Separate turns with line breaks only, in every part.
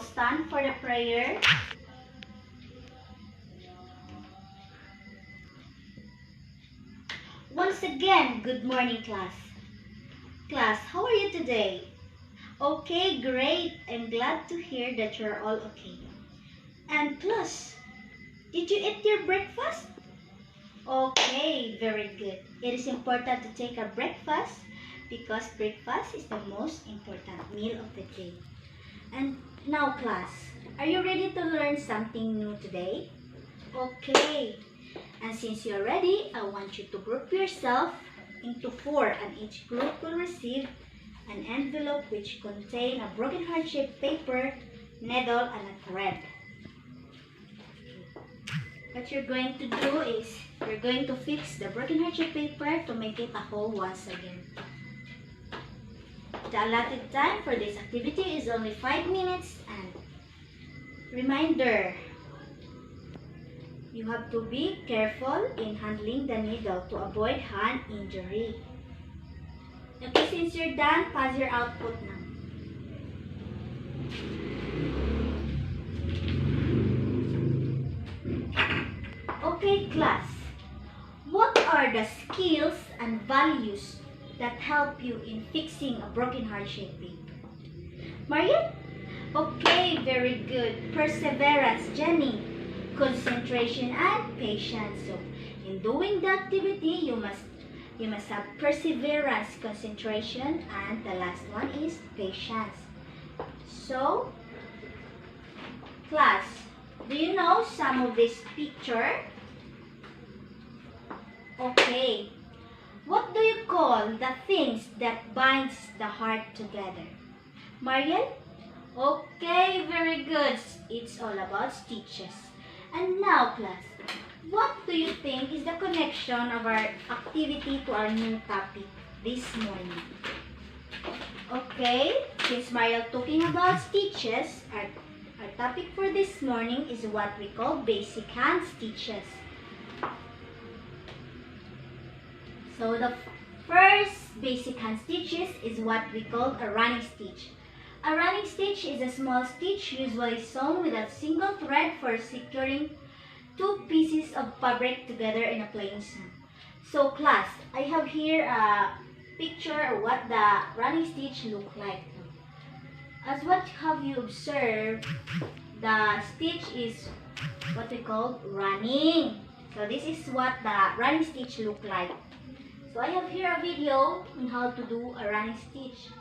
stand for the prayer. Once again, good morning, class. Class, how are you today? Okay, great. I'm glad to hear that you're all okay. And class, did you eat your breakfast? Okay, very good. It is important to take a breakfast because breakfast is the most important meal of the day. And now, class, are you ready to learn something new today? Okay. And since you're ready, I want you to group yourself into 4 and each group will receive an envelope which contain a broken heart-shaped paper, needle, and a thread. What you're going to do is you're going to fix the broken heart-shaped paper to make it a whole once again. The allotted time for this activity is only 5 minutes and reminder, you have to be careful in handling the needle to avoid hand injury. Okay, since you're done, pass your output now. Okay, class. What are the skills and values that help you in fixing a broken heart-shaped paper? Marian? Okay, very good. Perseverance, Jenny. Concentration and patience. So, in doing the activity, you must have perseverance, concentration, and the last one is patience. So, class, do you know some of this picture? Okay. What do you call the things that binds the heart together? Marian? Okay, very good. It's all about stitches. And now, class, what do you think is the connection of our activity to our new topic this morning? Okay, since Mariel talking about stitches, our topic for this morning is what we call basic hand stitches. So the first basic hand stitches is what we call a running stitch. A running stitch is a small stitch usually sewn with a single thread for securing 2 pieces of fabric together in a plain seam. So class, I have here a picture of what the running stitch look like. As what have you observed, the stitch is what we call running. So this is what the running stitch look like. So I have here a video on how to do a running stitch.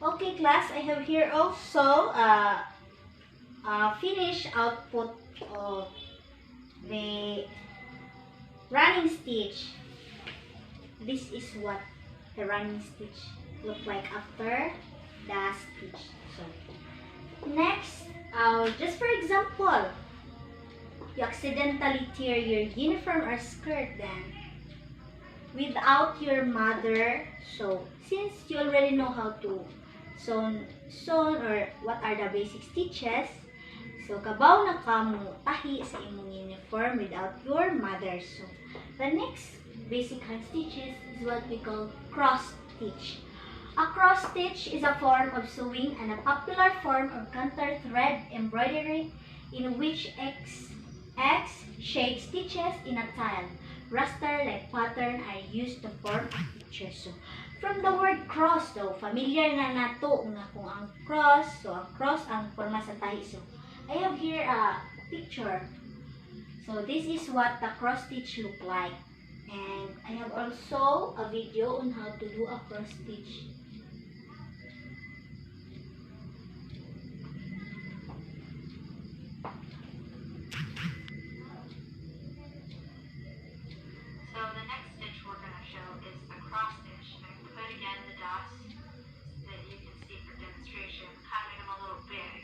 Okay class, I have here also a finished output of the running stitch. This is what the running stitch look like after the stitch. So next, just for example, you accidentally tear your uniform or skirt then without your mother. So since you already know how to sew or what are the basic stitches, so kabaw na kamo tahi sa imong uniform without your mother. So the next basic hand stitches is what we call cross stitch. A cross stitch is a form of sewing and a popular form of counter thread embroidery in which X-shaped stitches in a tile raster-like pattern are used to form a picture. So, from the word cross though, familiar na nato nga kung ang cross, so ang cross ang forma sa tahi. So, I have here a picture. So, this is what the cross stitch look like. And I have also a video on how to do a cross stitch.
So the next stitch we're going to show is a cross stitch. I'm going to put again the dots that you can see for demonstration, cutting them a little big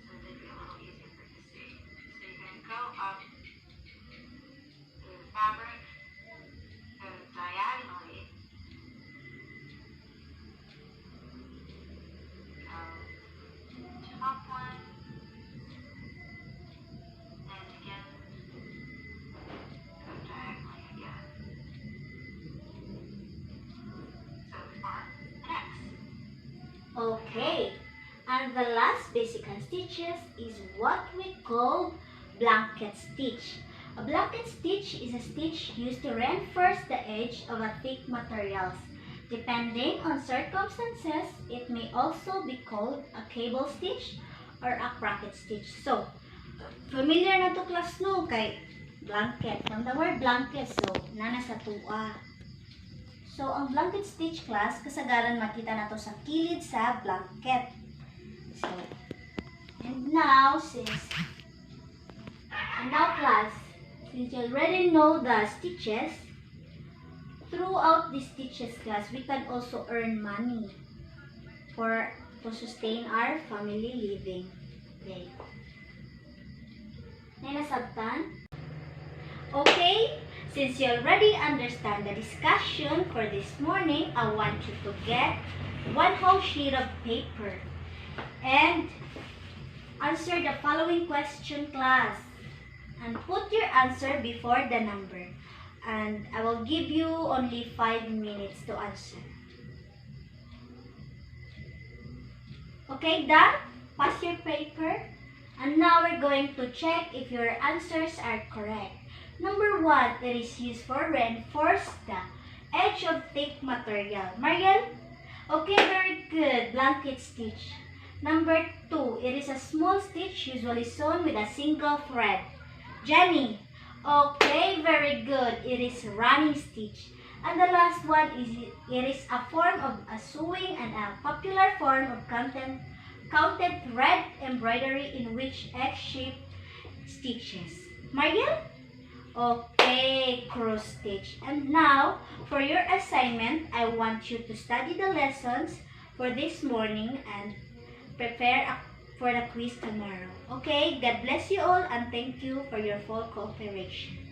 so they'd be a little easier for you to see. So you're going to go up through the fabric, go diagonally,
Okay. And the last basic hand stitches is what we call blanket stitch. A blanket stitch is a stitch used to reinforce the edge of a thick materials. Depending on circumstances, it may also be called a cable stitch or a crocket stitch. So, familiar na to class no kay blanket. From the word blanket, so nana sa tua. So, ang blanket stitch class, kasagaran makita na to sa kilid sa blanket. So, and now class, since you already know the stitches, throughout the stitches class, we can also earn money to sustain our family living. Okay. Nasabtan? Okay, since you already understand the discussion for this morning, I want you to get one whole sheet of paper and answer the following question, class. And put your answer before the number. And I will give you only 5 minutes to answer. Okay, done? Pass your paper. And now we're going to check if your answers are correct. Number 1, it is used for reinforce the edge of thick material. Mariel? Okay, very good. Blanket stitch. Number 2, it is a small stitch usually sewn with a single thread. Jenny? Okay, very good. It is running stitch. And the last one is it is a form of a sewing and a popular form of counted thread embroidery in which X-shaped stitches. Mariel? Okay, cross stitch. And now, for your assignment, I want you to study the lessons for this morning and prepare for the quiz tomorrow. Okay, God bless you all and thank you for your full cooperation.